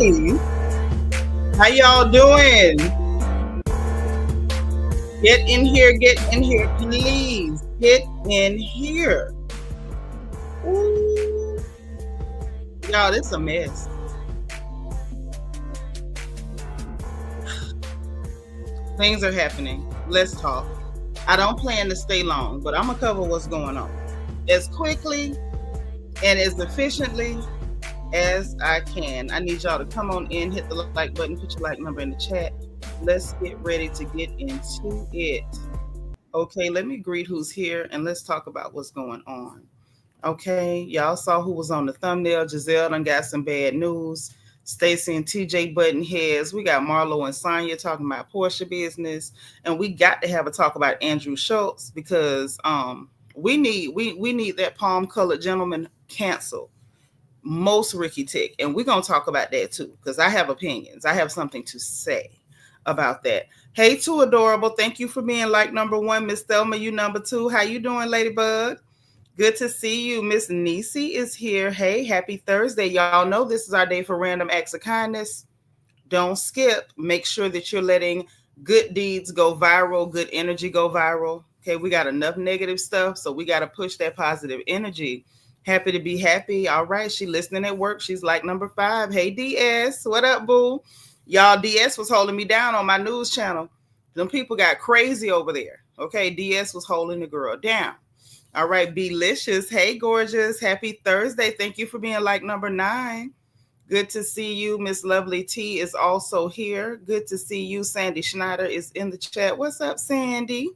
Hey, how y'all doing? Get in here, please. Get in here. Ooh. Y'all, this a mess. Things are happening. Let's talk. I don't plan to stay long, but I'm going to cover what's going on as quickly and as efficiently as I can. I need y'all to come on in, hit the like button, put your like number in the chat. Let's get ready to get into it. Okay, let me greet who's here and let's talk about what's going on. Okay, y'all saw who was on the thumbnail. Gizelle done got some bad news. Stacey and TJ button heads. We got Marlo and Sanya talking about Porsha business, and we got to have a talk about Andrew Schulz because we need that palm colored gentleman canceled. Most Ricky Tick, and we're gonna talk about that too because I have opinions. I have something to say about that. Hey, too adorable. Thank you for being like number one, Miss Thelma. You number two. How you doing, Ladybug? Good to see you. Miss Nisi is here. Hey, happy Thursday. Y'all know this is our day for random acts of kindness. Don't skip. Make sure that you're letting good deeds go viral, good energy go viral. Okay, we got enough negative stuff, so we got to push that positive energy. Happy to be happy. All right, she listening at work. She's like number 5. Hey, DS. What up, boo? Y'all, DS was holding me down on my news channel. Them people got crazy over there. Okay, DS was holding the girl down. All right, Belicious. Hey, gorgeous. Happy Thursday. Thank you for being like number 9. Good to see you. Miss Lovely T is also here. Good to see you. Sandy Schneider is in the chat. What's up, Sandy?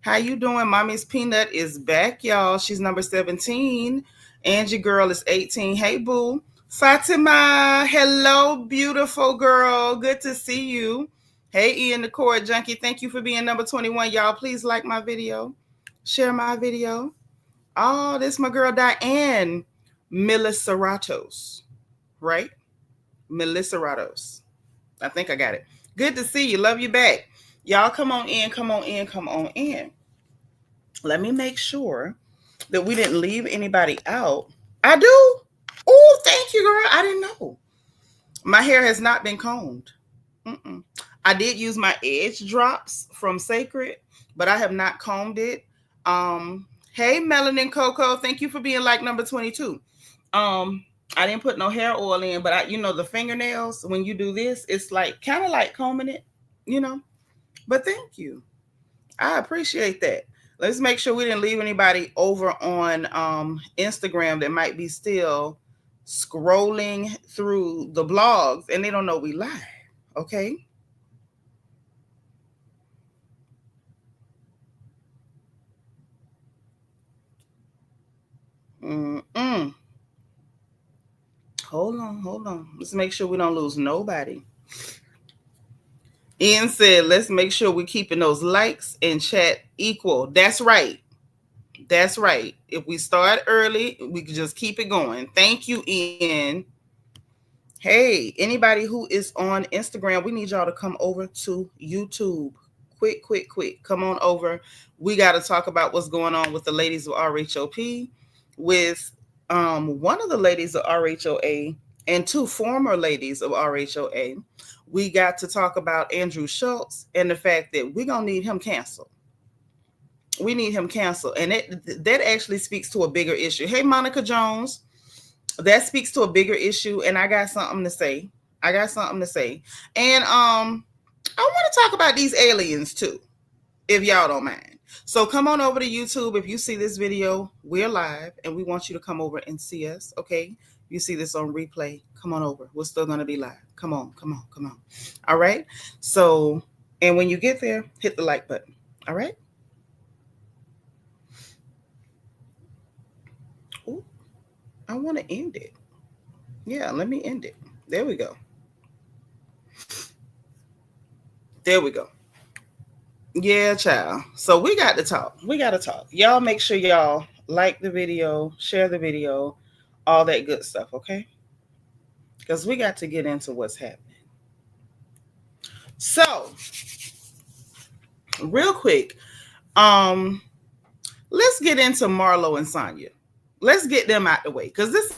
How you doing? Mommy's Peanut is back, y'all. She's number 17. Angie Girl is 18. Hey, boo. Fatima. Hello, beautiful girl. Good to see you. Hey, Ian the Cord Junkie. Thank you for being number 21. Y'all, please like my video. Share my video. Oh, this is my girl Diane Milliceratos, right? Milliceratos. I think I got it. Good to see you. Love you back. Y'all come on in, come on in, come on in. Let me make sure that we didn't leave anybody out. I do. Oh, thank you, girl. I didn't know. My hair has not been combed. I did use my edge drops from Sacred, but I have not combed it. Hey, Melanin Coco, thank you for being like number 22. I didn't put no hair oil in, but the fingernails, when you do this, it's like kind of like combing it, but thank you. I appreciate that. Let's make sure we didn't leave anybody over on Instagram that might be still scrolling through the blogs and they don't know we live. Okay. Hold on. Let's make sure we don't lose nobody. Ian said, let's make sure we're keeping those likes and chat equal. That's right. That's right. If we start early, we can just keep it going. Thank you, Ian. Hey, anybody who is on Instagram, we need y'all to come over to YouTube. Quick. Come on over. We got to talk about what's going on with the ladies of RHOP, with one of the ladies of RHOA and 2 former ladies of RHOA. We got to talk about Andrew Schulz and the fact that we're going to need him canceled. We need him canceled. And that actually speaks to a bigger issue. Hey, Monica Jones, that speaks to a bigger issue. And I got something to say. And I want to talk about these aliens too, if y'all don't mind. So come on over to YouTube. If you see this video, we're live and we want you to come over and see us. Okay. If you see this on replay, come on over. We're still going to be live. Come on. All right. So, and when you get there, hit the like button. All right. Ooh, I want to end it. Yeah, let me end it. There we go. Yeah, child. So we got to talk. Y'all make sure y'all like the video, share the video, all that good stuff, okay? Because we got to get into what's happening. So, real quick, let's get into Marlo and Sanya. Let's get them out the way because this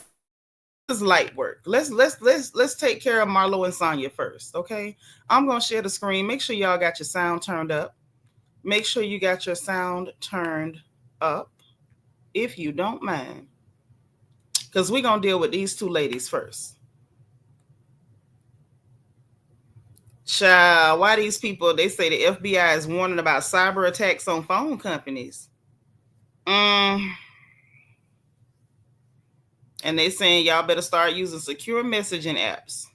is light work. Let's take care of Marlo and Sanya first, okay? I'm gonna share the screen. Make sure y'all got your sound turned up. Make sure you got your sound turned up, if you don't mind, because we're gonna deal with these two ladies first. Child, why these people? They say the FBI is warning about cyber attacks on phone companies. And they saying y'all better start using secure messaging apps.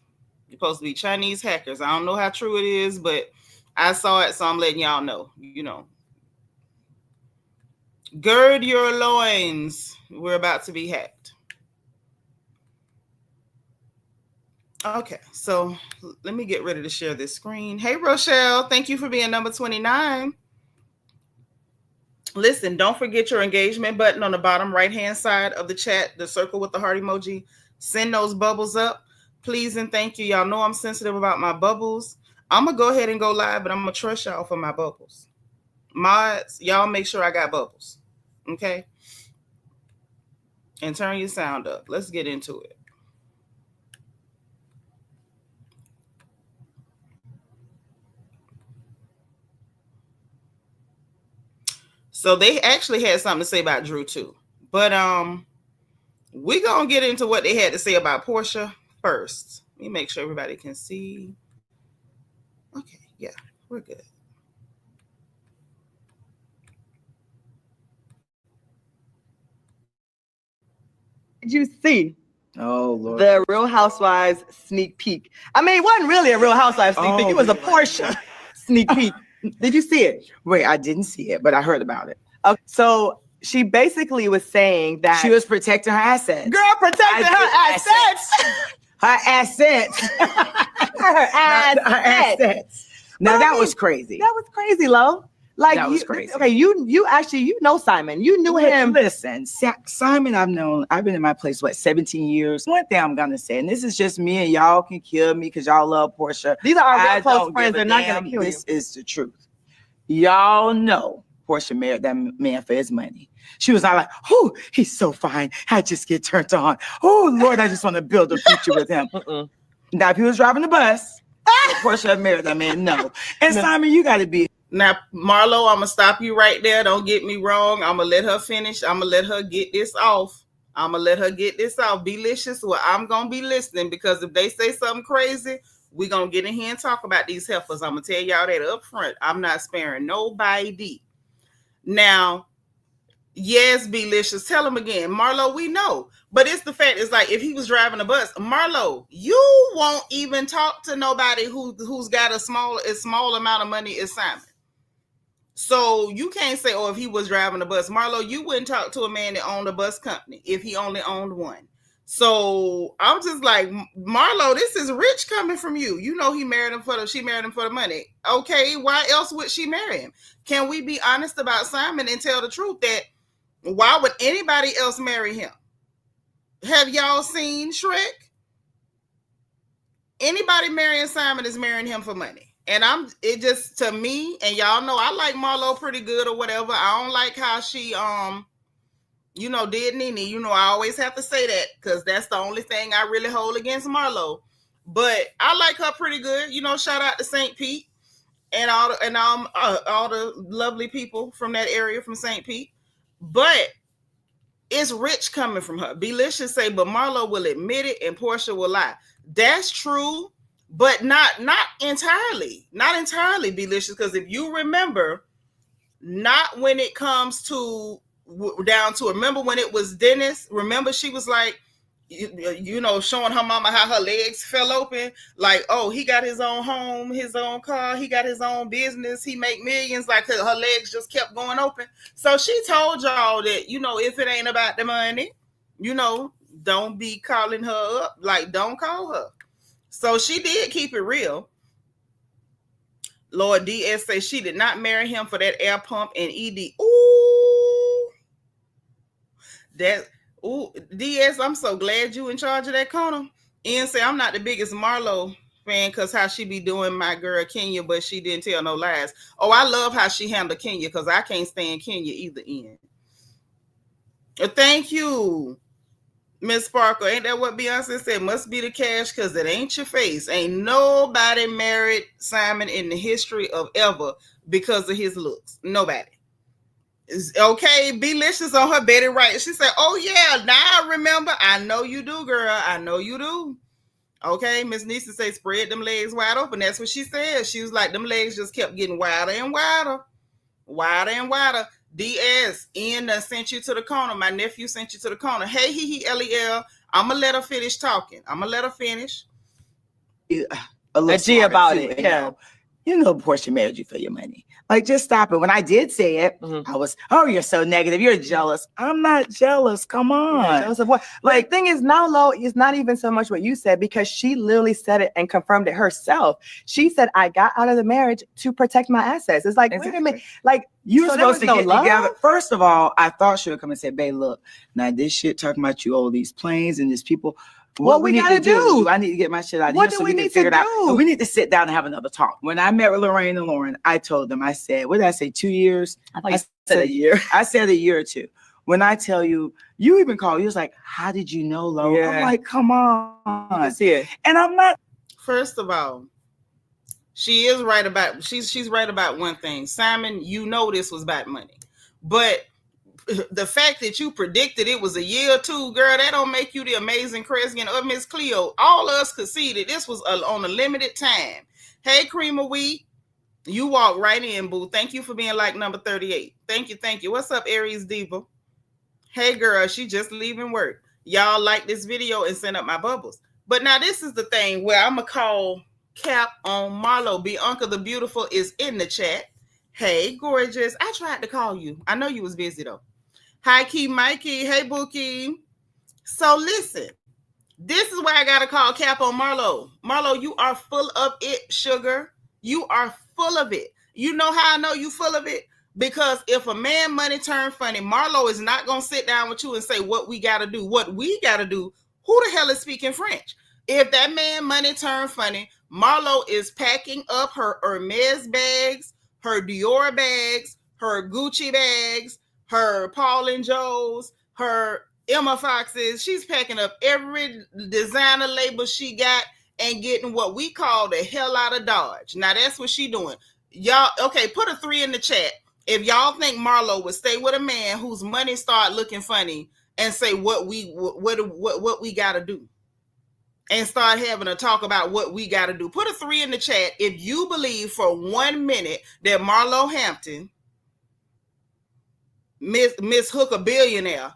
You're supposed to be Chinese hackers. I don't know how true it is, but I saw it, so I'm letting y'all know. You know, gird your loins. We're about to be hacked. Okay, so let me get ready to share this screen. Hey, Rochelle, thank you for being number 29. Listen, don't forget your engagement button on the bottom right-hand side of the chat, the circle with the heart emoji. Send those bubbles up. Please and thank you. Y'all know I'm sensitive about my bubbles. I'm going to go ahead and go live, but I'm going to trust y'all for my bubbles. Mods, y'all make sure I got bubbles. Okay? And turn your sound up. Let's get into it. So they actually had something to say about Drew too. But we're going to get into what they had to say about Porsha first. Let me make sure everybody can see. Okay, yeah, we're good. Did you see? Oh, Lord. The Real Housewives sneak peek. I mean, it wasn't really a Real Housewives sneak peek. It was a Porsha sneak peek. Did you see it? Wait, I didn't see it, but I heard about it. Okay, so she basically was saying that she was protecting her assets. Girl, protecting her assets. Her assets. Her assets. Now, that was crazy. That was crazy, Lo. Like, that was crazy. Okay, you actually know Simon. You knew him. Listen, Simon, I've been in my place, 17 years. One thing I'm gonna say, and this is just me, and y'all can kill me because y'all love Porsha. These are our real close friends. They're not gonna kill you. This is the truth. Y'all know Porsha married that man for his money. She was not like, oh, he's so fine. I just get turned on. Oh, Lord, I just want to build a future with him. Now, if he was driving the bus, Porsha married that man, no. And Simon, you got to be. Now, Marlo, I'm going to stop you right there. Don't get me wrong. I'm going to let her finish. I'm going to let her get this off. Belicious. Well, I'm going to be listening because if they say something crazy, we're going to get in here and talk about these heifers. I'm going to tell y'all that up front. I'm not sparing nobody. Now, yes, Belicious. Tell them again. Marlo, we know. But it's the fact, it's like if he was driving a bus, Marlo, you won't even talk to nobody who's got a small amount of money as Simon. So you can't say, oh, if he was driving a bus, Marlo, you wouldn't talk to a man that owned a bus company if he only owned one. So I'm just like, Marlo, this is rich coming from you. You know, she married him for the money. Okay, why else would she marry him? Can we be honest about Simon and tell the truth that why would anybody else marry him? Have y'all seen Shrek? Anybody marrying Simon is marrying him for money. And it just, to me, and y'all know I like Marlo pretty good or whatever. I don't like how she, did Nene. You know, I always have to say that because that's the only thing I really hold against Marlo. But I like her pretty good. You know, shout out to St. Pete and all the lovely people from that area from St. Pete. But it's rich coming from her. Belicious say, but Marlo will admit it and Porsha will lie. That's true. But not entirely. Not entirely, Belicious, because if you remember, not when it comes to down to, remember when it was Dennis? Remember she was like, showing her mama how her legs fell open. Like, oh, he got his own home, his own car, he got his own business, he make millions. Like her legs just kept going open. So she told y'all that, if it ain't about the money, don't be calling her up. Like, don't call her. So she did keep it real. Lord DS says she did not marry him for that air pump and ED. DS, I'm so glad you in charge of that corner. Ian say I'm not the biggest Marlo fan because how she be doing my girl Kenya, but she didn't tell no lies. Oh, I love how she handled Kenya because I can't stand Kenya either, Ian. Thank you. Miss Sparkle, ain't that what Beyonce said? Must be the cash because it ain't your face. Ain't nobody married Simon in the history of ever because of his looks. Nobody. It's okay, Belicious on her Betty Wright. She said, oh yeah, now I remember. I know you do, girl. I know you do. Okay, Miss Nisa say spread them legs wide open. That's what she said. She was like, them legs just kept getting wider and wider. Wider and wider. DS, Ian sent you to the corner. My nephew sent you to the corner. Hey, LEL. I'm going to let her finish talking. I'm going to let her finish. A G about it. Yeah. You know Porsha married you for your money. Like, just stop it. When I did say it, I was, oh, you're so negative. You're jealous. I'm not jealous. Come on. Jealous of what? Like, the thing is now, Lo, it's not even so much what you said because she literally said it and confirmed it herself. She said, I got out of the marriage to protect my assets. It's like, wait a minute. Like, you're supposed to get together. First of all, I thought she would come and say, babe, look, now this shit talking about you owe these planes and these people. What we gotta do? I need to get my shit out of here. What do so we need to do? We need to sit down and have another talk. When I met with Lorraine and Lauren, I told them, I said, what did I say, 2 years? I said a year. I said a year or two. When I tell you, you even called, you was like, how did you know, Lo? Yeah. I'm like, come on. See it. And I'm not. First of all, she is right about, she's right about one thing. Simon, you know this was about money. But the fact that you predicted it was a year or two, girl, that don't make you the amazing Kresgen of Miss Cleo. All of us could see that this was on a limited time. Hey, Cream of Wheat, you walked right in, boo. Thank you for being like number 38. Thank you. What's up, Aries Diva? Hey, girl, she just leaving work. Y'all like this video and send up my bubbles. But now this is the thing where I'm going to call cap on Marlo. Bianca the Beautiful is in the chat. Hey, gorgeous. I tried to call you. I know you was busy, though. Hi, Key Mikey. Hey, Bookie. So listen, this is why I got to call cap on Marlo. Marlo, you are full of it, sugar. You are full of it. You know how I know you full of it? Because if a man money turn funny, Marlo is not going to sit down with you and say what we got to do. What we got to do, who the hell is speaking French? If that man money turn funny, Marlo is packing up her Hermes bags, her Dior bags, her Gucci bags, her Paul and Joe's, her Emma Fox's. She's packing up every designer label she got and getting what we call the hell out of Dodge. Now that's what she doing. Y'all, okay, put a 3 in the chat if y'all think Marlo would stay with a man whose money start looking funny and say what we got to do and start having a talk about what we got to do. Put a 3 in the chat if you believe for 1 minute that Marlo Hampton Miss Hook a billionaire.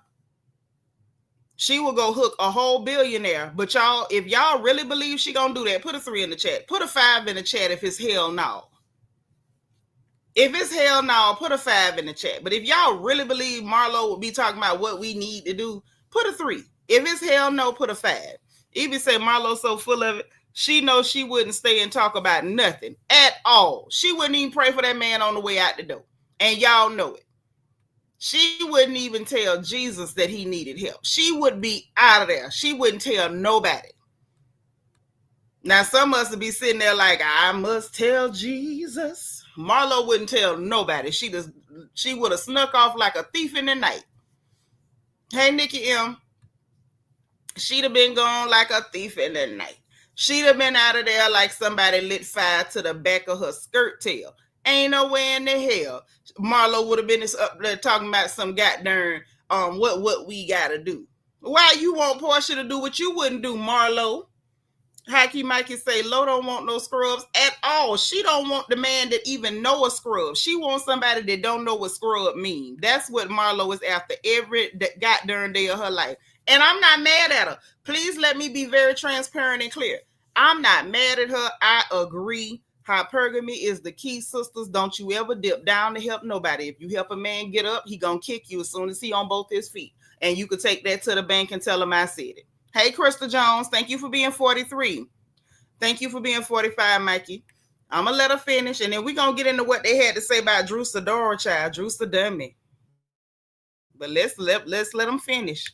She will go hook a whole billionaire. But y'all, if y'all really believe she gonna do that, put a 3 in the chat. Put a 5 in the chat if it's hell no. If it's hell no, put a 5 in the chat. But if y'all really believe Marlo will be talking about what we need to do, put a 3. If it's hell no, put a 5. Even say Marlo so full of it, she knows she wouldn't stay and talk about nothing at all. She wouldn't even pray for that man on the way out the door. And y'all know it. She wouldn't even tell Jesus that he needed help. She would be out of there. She wouldn't tell nobody. Now, some of us would be sitting there like, I must tell Jesus. Marlo wouldn't tell nobody. She would have snuck off like a thief in the night. Hey, Nikki M. She'd have been gone like a thief in the night. She'd have been out of there like somebody lit fire to the back of her skirt tail. Ain't no way in the hell Marlo would have been up there talking about some goddamn what we gotta do. Why you want Porsha to do what you wouldn't do, Marlo? Hockey Mikey say Lo don't want no scrubs at all. She don't want the man that even know a scrub. She wants somebody that don't know what scrub mean. That's what Marlo is after every goddamn day of her life. And I'm not mad at her. Please let me be very transparent and clear. I'm not mad at her. I agree. Hypergamy is the key, sisters. Don't you ever dip down to help nobody. If you help a man get up, he gonna kick you as soon as he on both his feet. And you could take that to the bank and tell him I said it. Hey, Krista Jones, thank you for being 43. Thank you for being 45, Mikey. I'm gonna let her finish, and then we're gonna get into what they had to say about Drew Sidora, child. Drew's the dummy. But let's let them finish.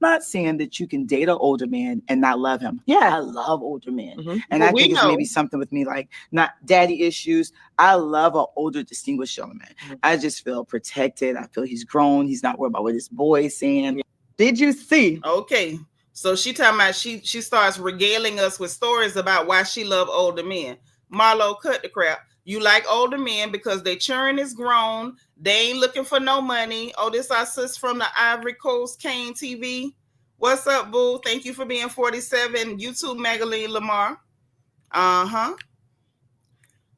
not saying that you can date an older man and not love him. Yeah. I love older men. Mhm. And Well, I we think it's know. maybe something with me, like not daddy issues. I love an older, distinguished young man. Mhm. I just feel protected. I feel he's grown. He's not worried about what his boy is saying. Did you see? Okay. So she talking about she starts regaling us with stories about why she love older men. Marlo, cut the crap. You like older men because they churn is grown. They ain't looking for no money. Oh, this our sis from the Ivory Coast, Kane TV. What's up, boo? Thank you for being 47. YouTube Magaline Lamar.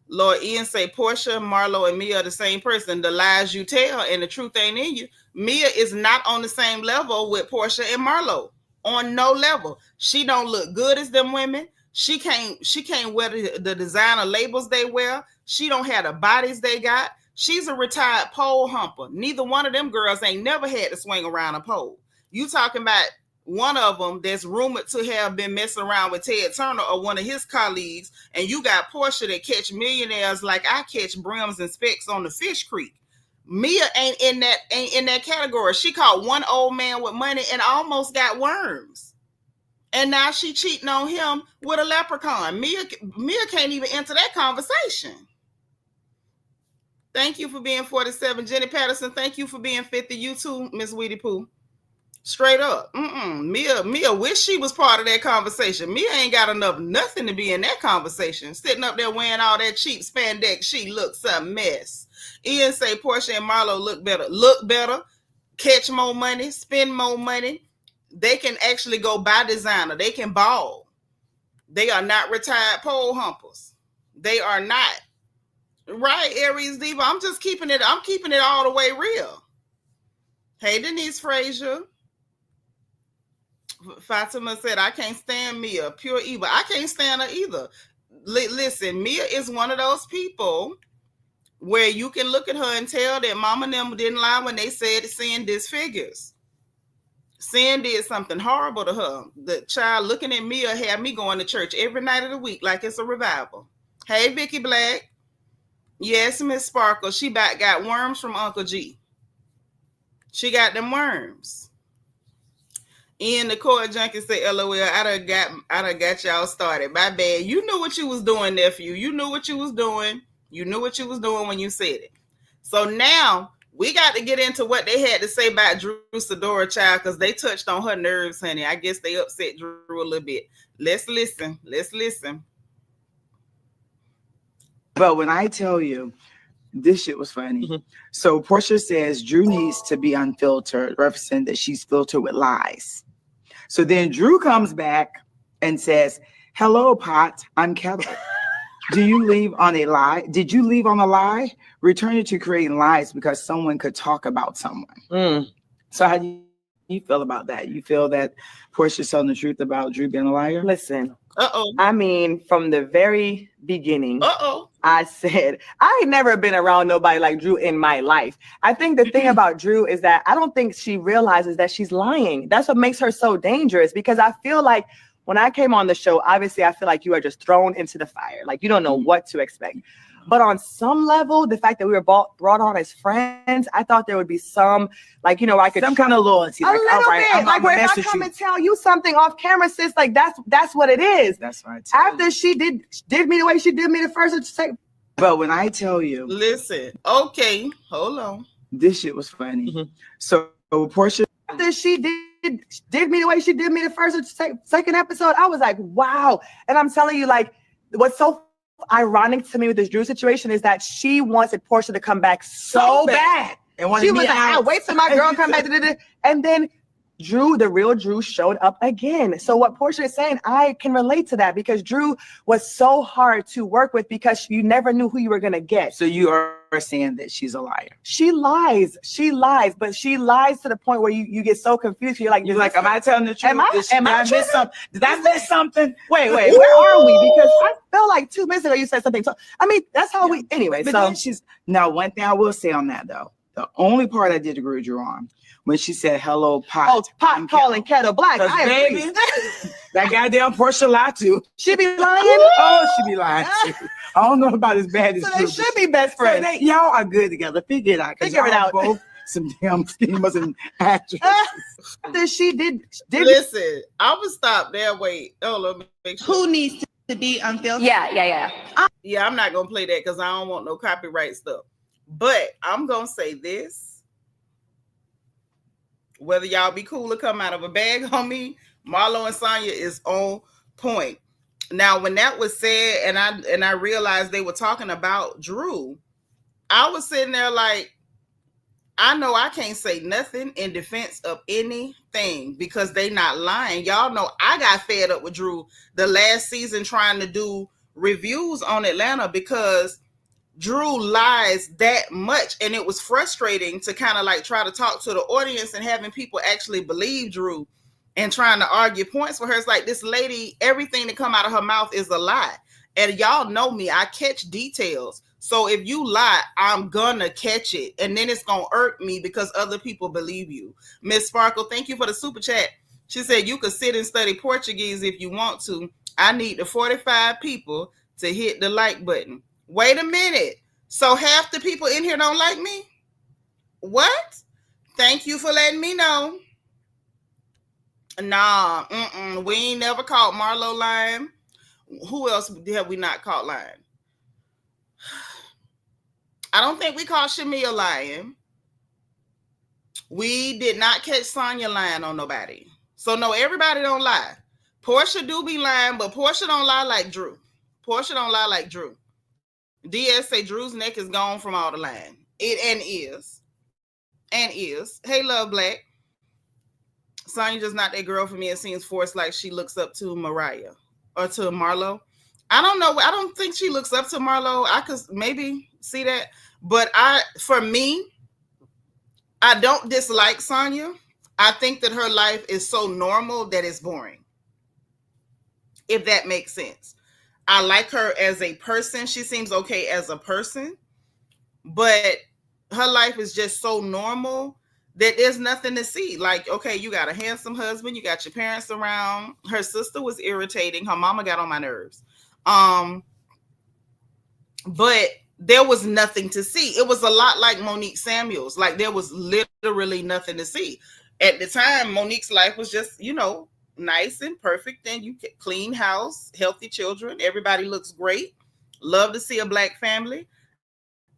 Lord Ian say Porsha, Marlo, and Mia are the same person. The lies you tell and the truth ain't in you. Mia is not on the same level with Porsha and Marlo. On no level. She don't look good as them women. She can't wear the designer labels they wear. She don't have the bodies they got. She's a retired pole humper. Neither one of them girls ain't never had to swing around a pole. You talking about one of them that's rumored to have been messing around with Ted Turner or one of his colleagues, and you got Porsha that catch millionaires like I catch brims and specks on the Fish Creek. Mia ain't in that category. She caught one old man with money and almost got worms. And now she cheating on him with a leprechaun. Mia can't even enter that conversation. Thank you for being 47. Jenny Patterson, thank you for being 50. You too, Miss Weedy Pooh. Straight up. Mia wish she was part of that conversation. Mia ain't got enough nothing to be in that conversation. Sitting up there wearing all that cheap spandex, she looks a mess. Ian say Porsha and Marlo look better, catch more money, spend more money. They can actually go buy designer. They can ball. They are not retired pole humpers. They are not. Right, Aries Diva. I'm keeping it all the way real. Hey, Denise Frazier. Fatima said, I can't stand Mia. Pure evil. I can't stand her either. Listen, Mia is one of those people where you can look at her and tell that mama and them didn't lie when they said sin disfigures. Sin did something horrible to her. The child looking at Mia had me going to church every night of the week like it's a revival. Hey, Vicky Black. Yes, Miss Sparkle. She got worms from Uncle G. She got them worms. Ian the court junkie say, LOL, I done got y'all started. My bad. You knew what you was doing, nephew. You knew what you was doing. You knew what you was doing when you said it. So now we got to get into what they had to say about Drew Sidora, child, because they touched on her nerves, honey. I guess they upset Drew a little bit. Let's listen. But when I tell you, this shit was funny. Mm-hmm. So Porsha says Drew needs to be unfiltered, referencing that she's filtered with lies. So then Drew comes back and says, hello, Pot, I'm Kettle. Did you leave on a lie? Return it to creating lies because someone could talk about someone. So how do you feel about that? You feel that Porsha's telling the truth about Drew being a liar? Listen. I mean, from the very beginning, I said, I ain't never been around nobody like Drew in my life. I think the thing about Drew is that I don't think she realizes that she's lying. That's what makes her so dangerous, because I feel like when I came on the show, obviously, I feel like you are just thrown into the fire. Like, you don't know what to expect. But on some level, the fact that we were brought on as friends, I thought there would be some, like, you know, I could some kind of loyalty. A little bit. Like, where if I come and tell you something off camera, sis, like that's what it is. That's right. After she did me the way she did me the first time. But when I tell you, listen, okay, hold on. This shit was funny. Mm-hmm. So Porsha, after she did me the way she did me the first second episode, I was like, wow. And I'm telling you, like, what's so ironic to me with this Drew situation is that she wanted Porsha to come back so bad. And she was like, I'll wait till my girl come back. And then Drew, the real Drew, showed up again. So what Porsha is saying, I can relate to that, because Drew was so hard to work with because you never knew who you were going to get. So you are saying that she's a liar. She lies, but she lies to the point where you get so confused. You're like, am I telling the truth? Did I miss something? Wait, where are we? Because I felt like 2 minutes ago you said something. So, I mean, that's how we, anyway. But so now one thing I will say on that, though, the only part I did agree with you on, when she said, hello, Pot. Oh, Pot calling Kettle black. Baby, that goddamn Porsha lied too. She be lying? Oh, she be lying too. I don't know about as bad as so they should be best friends. So y'all are good together. Figure it out. Figure it out. Both some damn schemers and actresses. She did. Listen, I'm gonna stop there. Wait, let me make sure. Who needs to be unfiltered? Yeah. Yeah, I'm not gonna play that because I don't want no copyright stuff. But I'm gonna say this: whether y'all be cool or come out of a bag on me, Marlo and Sanya is on point. Now, when that was said, and I realized they were talking about Drew, I was sitting there like, I know I can't say nothing in defense of anything because they not lying. Y'all know I got fed up with Drew the last season trying to do reviews on Atlanta because Drew lies that much, and it was frustrating to kind of like try to talk to the audience and having people actually believe Drew and trying to argue points for her. It's like, this lady, everything that come out of her mouth is a lie. And y'all know me, I catch details. So if you lie, I'm gonna catch it. And then it's gonna irk me because other people believe you. Miss Sparkle, thank you for the super chat. She said, you could sit and study Portuguese if you want to. I need the 45 people to hit the like button. Wait a minute. So half the people in here don't like me? What? Thank you for letting me know. Nah, we ain't never caught Marlo lying. Who else have we not caught lying? I don't think we caught Shamia lying. We did not catch Sanya lying on nobody. So no, everybody don't lie. Porsha do be lying, but Porsha don't lie like Drew. Porsha don't lie like Drew. DS say Drew's neck is gone from all the lying. It is. Hey, Love Black. Sonya just not that girl for me. It seems forced, like she looks up to Mariah or to Marlo. I don't know. I don't think she looks up to Marlo. I could maybe see that. But for me, I don't dislike Sonya. I think that her life is so normal that it's boring. If that makes sense. I like her as a person. She seems okay as a person. But her life is just so normal that there's nothing to see. Like, okay, you got a handsome husband, you got your parents around. Her sister was irritating. Her mama got on my nerves. But there was nothing to see. It was a lot like Monique Samuels. Like, there was literally nothing to see. At the time, Monique's life was just, nice and perfect. And you get clean house, healthy children. Everybody looks great. Love to see a Black family.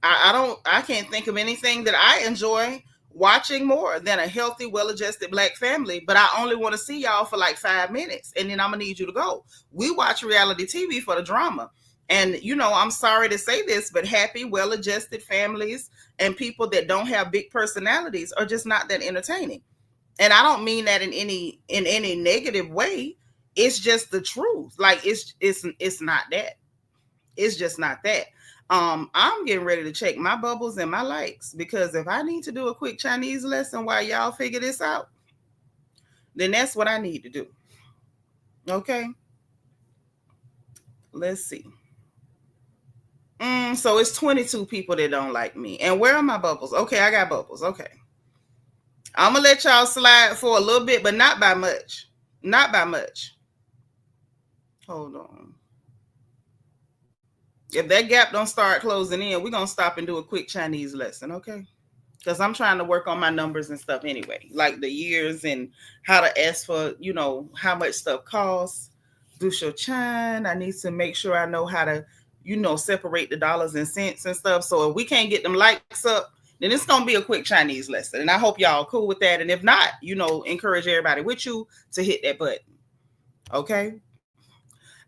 I can't think of anything that I enjoy watching more than a healthy, well-adjusted Black family, but I only want to see y'all for like 5 minutes, and then I'm gonna need you to go. We watch reality TV for the drama, and I'm sorry to say this, but happy, well-adjusted families and people that don't have big personalities are just not that entertaining. And I don't mean that in any negative way. It's just the truth. Like, it's not that. It's just not that. I'm getting ready to check my bubbles and my likes, because if I need to do a quick Chinese lesson while y'all figure this out, then that's what I need to do. Okay. Let's see. So it's 22 people that don't like me. And where are my bubbles? Okay, I got bubbles. Okay. I'm going to let y'all slide for a little bit, but not by much. Not by much. Hold on. If that gap don't start closing in, we're going to stop and do a quick Chinese lesson, okay? Because I'm trying to work on my numbers and stuff anyway, like the years and how to ask for, how much stuff costs. Dusho Chan, I need to make sure I know how to, separate the dollars and cents and stuff. So if we can't get them likes up, then it's going to be a quick Chinese lesson. And I hope y'all cool with that. And if not, encourage everybody with you to hit that button, okay?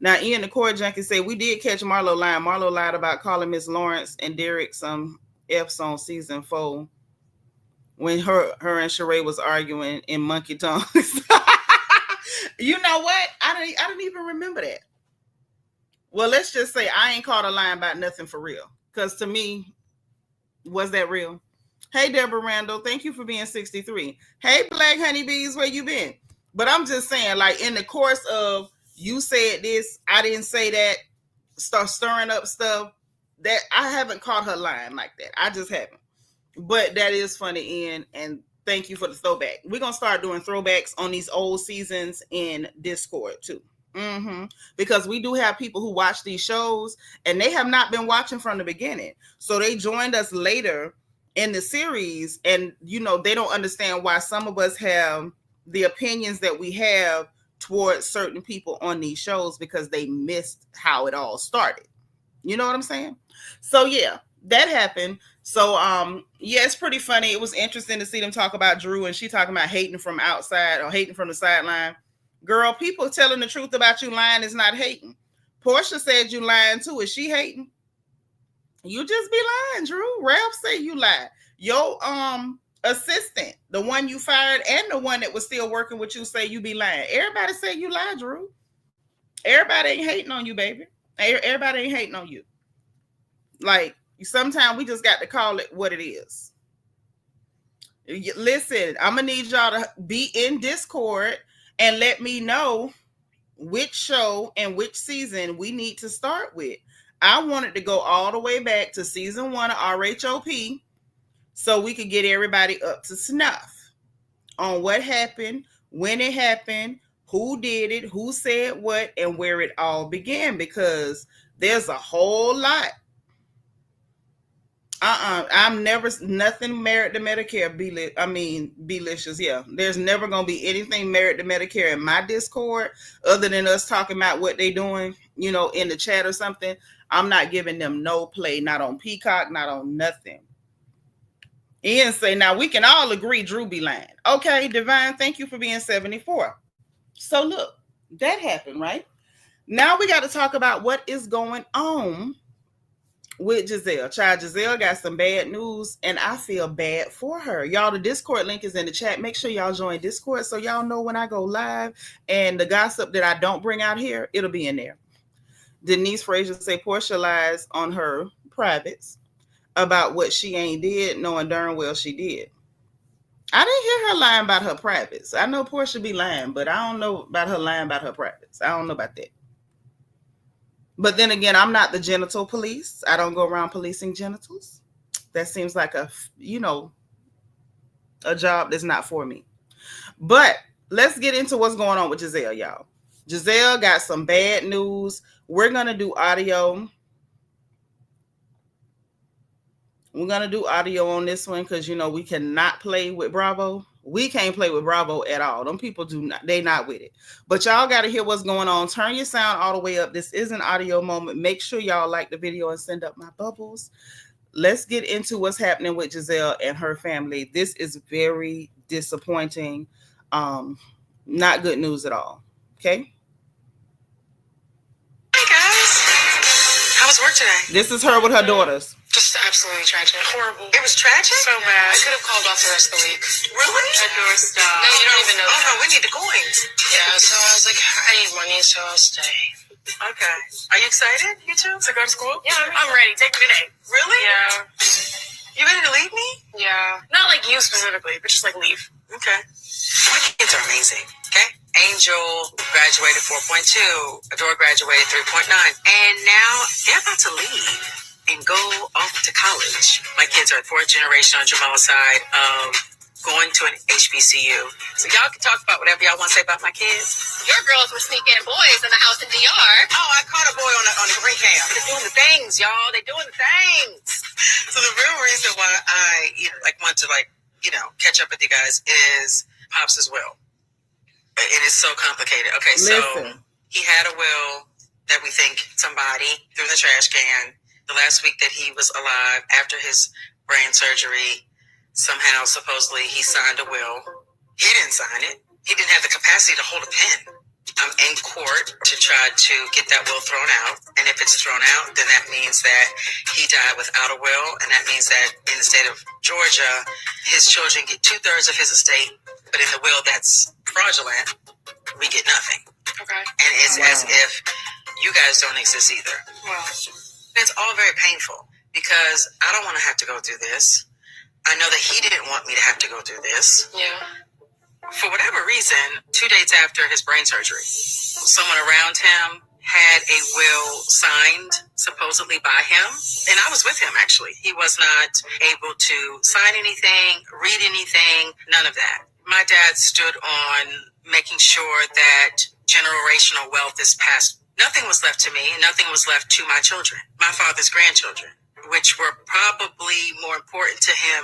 Now, Ian the Core Junkie said, we did catch Marlo lying. Marlo lied about calling Miss Lawrence and Derek some F's on season 4 when her and Sheree was arguing in monkey tongues. You know what? I didn't even remember that. Well, let's just say I ain't caught a lie about nothing for real. Because to me, was that real? Hey, Deborah Randall, thank you for being 63. Hey, Black Honeybees, where you been? But I'm just saying, like, in the course of you said this, I didn't say that, start stirring up stuff, that I haven't caught her lying like that. I just haven't. But that is funny, Ian, and thank you for the throwback. We're going to start doing throwbacks on these old seasons in Discord, too. Because we do have people who watch these shows, and they have not been watching from the beginning. So they joined us later in the series, and they don't understand why some of us have the opinions that we have towards certain people on these shows because they missed how it all started. You know what I'm saying? So yeah, that happened. So yeah, it's pretty funny. It was interesting to see them talk about Drew, and she talking about hating from outside or hating from the sideline. Girl, people telling the truth about you lying is not hating. Porsha said you lying too. Is she hating? You just be lying, Drew. Ralph said you lied. Your assistant, the one you fired and the one that was still working with you, say you be lying. Everybody say you lie, Drew. Everybody ain't hating on you, baby. Everybody ain't hating on you. Like, sometimes we just got to call it what it is. Listen, I'm going to need y'all to be in Discord and let me know which show and which season we need to start with. I wanted to go all the way back to season 1 of RHOP so we could get everybody up to snuff on what happened, when it happened, who did it, who said what, and where it all began, because there's a whole lot. I'm never, nothing married to Medicare. Belicious. Yeah. There's never going to be anything married to Medicare in my Discord other than us talking about what they doing, in the chat or something. I'm not giving them no play, not on Peacock, not on nothing. Ian say, now we can all agree Drew be lying. Okay, Divine, thank you for being 74. So look, that happened, right? Now we got to talk about what is going on with Gizelle. Child, Gizelle got some bad news, and I feel bad for her. Y'all, the Discord link is in the chat. Make sure y'all join Discord so y'all know when I go live, and the gossip that I don't bring out here, it'll be in there. Denise Frazier say Porsha lies on her privates about what she ain't did, knowing darn well she did. I didn't hear her lying about her privates. I know Porsha be lying, but I don't know about her lying about her privates. I don't know about that. But then again, I'm not the genital police. I don't go around policing genitals. That seems like a job that's not for me. But let's get into what's going on with Gizelle, y'all. Gizelle got some bad news. We're going to do audio. We're going to do audio on this one because, we cannot play with Bravo. We can't play with Bravo at all. Them people they not with it. But y'all got to hear what's going on. Turn your sound all the way up. This is an audio moment. Make sure y'all like the video and send up my bubbles. Let's get into what's happening with Gizelle and her family. This is very disappointing. Not good news at all. Okay? Hey, guys. How was work today? This is her with her daughters. Just absolutely tragic. Horrible. It was tragic? So bad. I could have called off the rest of the week. Really? That door stopped. No, you don't even know that. No, we need the coins. Yeah, so I was like, I need money, so I'll stay. Okay. Are you excited, you two, to go to school? Yeah, I'm ready. Take me today. Really? Yeah. You ready to leave me? Yeah. Not like you specifically, but just like leave. Okay. My kids are amazing, okay? Angel graduated 4.2. Adore graduated 3.9. And now they're about to leave and go off to college. My kids are 4th generation on Jamal's side of going to an HBCU. So y'all can talk about whatever y'all want to say about my kids. Your girls were sneaking in the house in DR. Oh, I caught a boy on the green cam. They're doing the things, y'all. They're doing the things. So the real reason why I want to catch up with you guys is Pops' will. It is so complicated. Okay, so he had a will that we think somebody threw in the trash can. The last week that he was alive, after his brain surgery, somehow, supposedly, he signed a will. He didn't sign it. He didn't have the capacity to hold a pen. I'm in court to try to get that will thrown out. And if it's thrown out, then that means that he died without a will. And that means that in the state of Georgia, his children get 2/3 of his estate. But in the will that's fraudulent, we get nothing. Okay. And it's as if you guys don't exist either. Wow. It's all very painful because I don't want to have to go through this. I know that he didn't want me to have to go through this. Yeah. For whatever reason, 2 days after his brain surgery, someone around him had a will signed supposedly by him. And I was with him, actually. He was not able to sign anything, read anything, none of that. My dad stood on making sure that generational wealth is passed. Nothing was left to me, and nothing was left to my children, my father's grandchildren. which were probably more important to him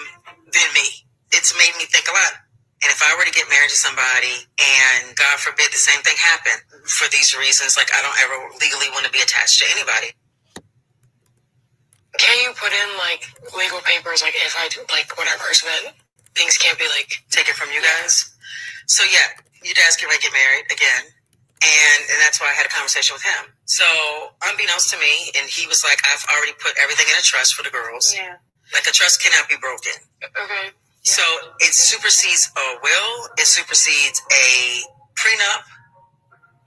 than me. It's made me think a lot. And if I were to get married to somebody and God forbid the same thing happened for these reasons, like I don't ever legally want to be attached to anybody. Can you put in like legal papers, like if I do like whatever, so that things can't be like taken from you guys? So yeah, you guys get ready to get married again. And that's why I had a conversation with him. So unbeknownst to me, and he was like, I've already put everything in a trust for the girls. Yeah. Like a trust cannot be broken. Okay. So it supersedes a will. It supersedes a prenup.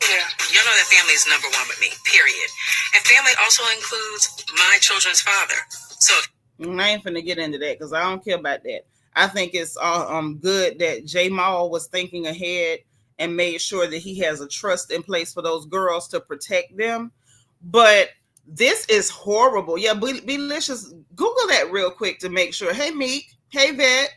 Yeah. You know that family is number one with me, period. And family also includes my children's father. So I ain't finna get into that because I don't care about that. I think it's good that J. Mal was thinking ahead and made sure that he has a trust in place for those girls to protect them. But this is horrible. Yeah, Belicious, Google that real quick to make sure. Hey, Meek. Hey, Vet.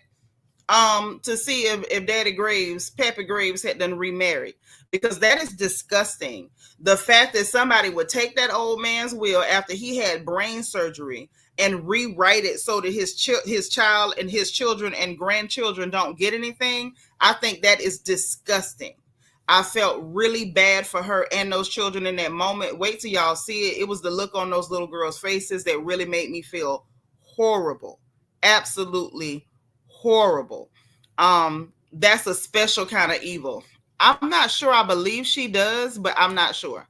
To see if Daddy Graves, Pappy Graves had done remarried, because that is disgusting. The fact that somebody would take that old man's will after he had brain surgery and rewrite it so that his child and his children and grandchildren don't get anything, I think that is disgusting. I felt really bad for her and those children in that moment. Wait till y'all see it. It was the look on those little girls' faces that really made me feel horrible. Absolutely horrible. That's a special kind of evil. I'm not sure I believe she does, but I'm not sure.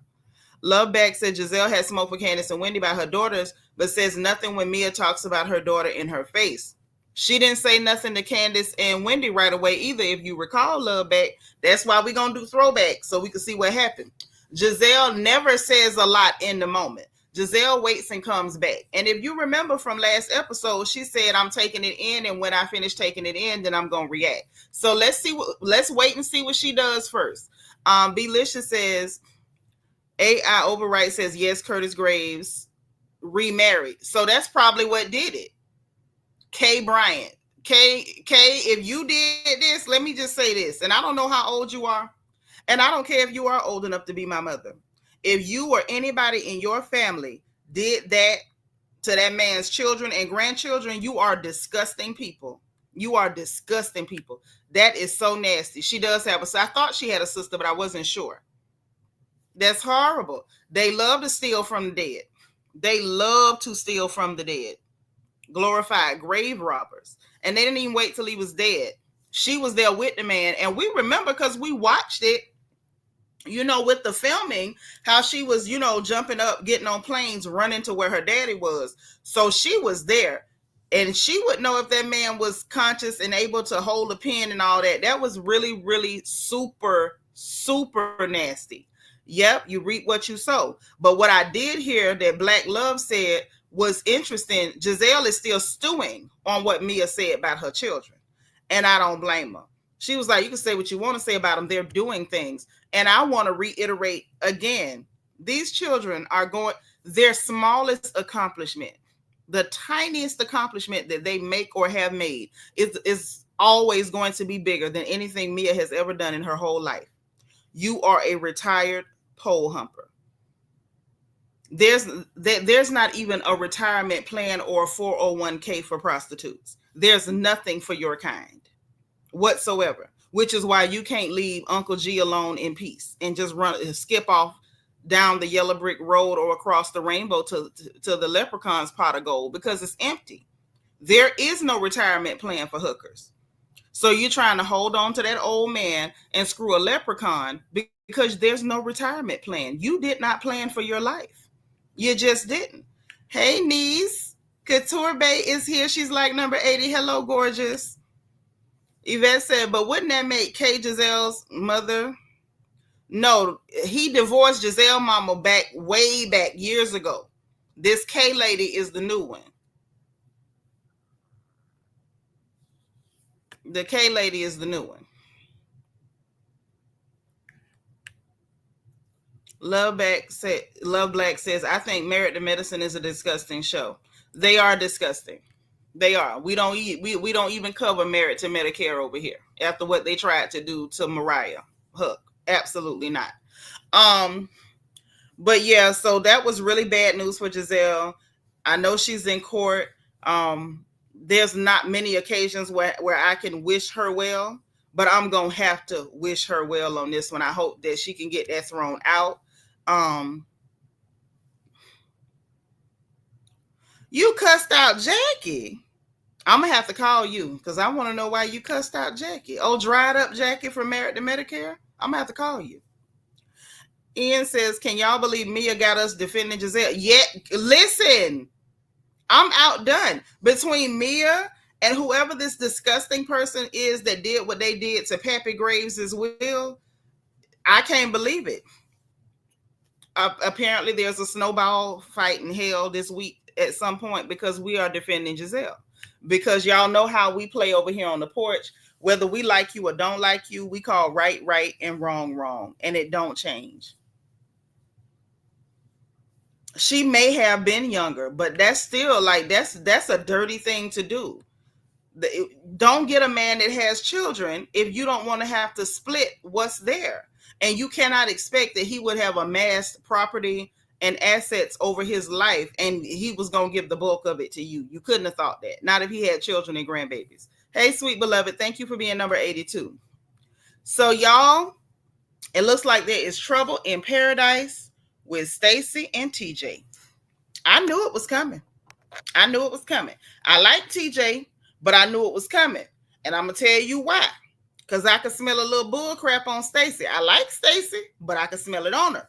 Loveback said Gizelle had smoke for Candace and Wendy about her daughters, but says nothing when Mia talks about her daughter in her face. She didn't say nothing to Candace and Wendy right away either, if you recall, Loveback. That's why we're going to do throwback, so we can see what happened. Gizelle never says a lot in the moment. Gizelle waits and comes back. And if you remember from last episode, she said, I'm taking it in, and when I finish taking it in, then I'm going to react. So let's wait and see what she does first. Belicious says, AI Overwrite says, yes, Curtis Graves remarried. So that's probably what did it. K Bryant. K, if you did this, let me just say this, and I don't know how old you are, and I don't care if you are old enough to be my mother. If you or anybody in your family did that to that man's children and grandchildren, you are disgusting people. You are disgusting people. That is so nasty. She does have I thought she had a sister, but I wasn't sure. That's horrible. They love to steal from the dead. They love to steal from the dead. Glorified grave robbers. And they didn't even wait till he was dead. She was there with the man. And we remember because we watched it, with the filming, how she was, jumping up, getting on planes, running to where her daddy was. So she was there. And she would know if that man was conscious and able to hold a pen and all that. That was really, really super, super nasty. Yep, you reap what you sow. But what I did hear that Black Love said was interesting. Gizelle is still stewing on what Mia said about her children. And I don't blame her. She was like, you can say what you want to say about them. They're doing things. And I want to reiterate again, these children are going, their smallest accomplishment, the tiniest accomplishment that they make or have made is always going to be bigger than anything Mia has ever done in her whole life. You are a retired pole humper. There's not even a retirement plan or a 401k for prostitutes. There's nothing for your kind whatsoever, which is why you can't leave Uncle G alone in peace and just skip off down the yellow brick road or across the rainbow to the leprechaun's pot of gold, because it's empty. There is no retirement plan for hookers. So you're trying to hold on to that old man and screw a leprechaun because there's no retirement plan. You did not plan for your life. You just didn't. Hey, niece. Couture Bay is here. She's like number 80. Hello, gorgeous. Yvette said, but wouldn't that make K Giselle's mother? No, he divorced Gizelle mama way back years ago. This K lady is the new one. The K lady is the new one. Love Black says, I think Married to Medicine is a disgusting show. They are disgusting. They are. We don't even cover Married to Medicare over here after what they tried to do to Mariah Hook. Absolutely not. But yeah, so that was really bad news for Gizelle. I know she's in court. There's not many occasions where I can wish her well, but I'm going to have to wish her well on this one. I hope that she can get that thrown out. You cussed out Jackie. I'm going to have to call you because I want to know why you cussed out Jackie. Oh, dried up Jackie from Married to Medicare? I'm going to have to call you. Ian says, can y'all believe Mia got us defending Gizelle? Yeah, listen, I'm outdone. Between Mia and whoever this disgusting person is that did what they did to Pappy Graves' will, I can't believe it. Apparently, there's a snowball fight in hell this week at some point because we are defending Gizelle. Because y'all know how we play over here on the porch. Whether we like you or don't like you, we call right, right, and wrong, wrong. And it don't change. She may have been younger, but that's still like, that's a dirty thing to do. Don't get a man that has children if you don't want to have to split what's there. And you cannot expect that he would have amassed property and assets over his life and he was going to give the bulk of it to you. You couldn't have thought that. Not if he had children and grandbabies. Hey, sweet beloved, thank you for being number 82. So y'all, it looks like there is trouble in paradise with Stacey and TJ. I knew it was coming. I knew it was coming. I like TJ, but I knew it was coming. And I'm going to tell you why. Because I could smell a little bull crap on Stacey. I like Stacey, but I could smell it on her.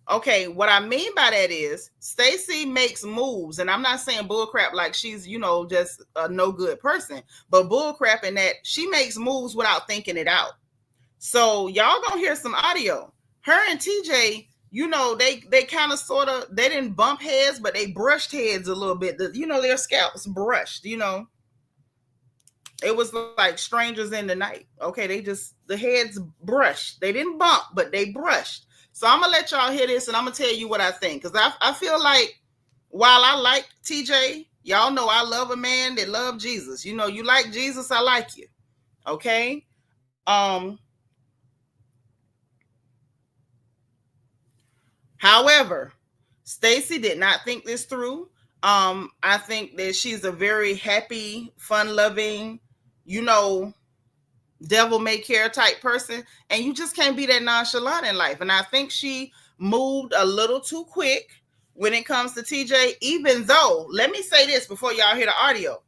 Okay, what I mean by that is Stacey makes moves, and I'm not saying bull crap like she's, just a no good person, but bull crap in that she makes moves without thinking it out. So y'all gonna hear some audio. Her and TJ, they kind of sort of, they didn't bump heads, but they brushed heads a little bit. Their scalps brushed, It was like strangers in the night. Okay, the heads brushed. They didn't bump, but they brushed. So I'm going to let y'all hear this, and I'm going to tell you what I think. Because I feel like while I like TJ, y'all know I love a man that loves Jesus. You like Jesus, I like you. Okay? However, Stacey did not think this through. I think that she's a very happy, fun-loving, devil may care type person, and you just can't be that nonchalant in life. And I think she moved a little too quick when it comes to TJ, even though, let me say this before y'all hear the audio.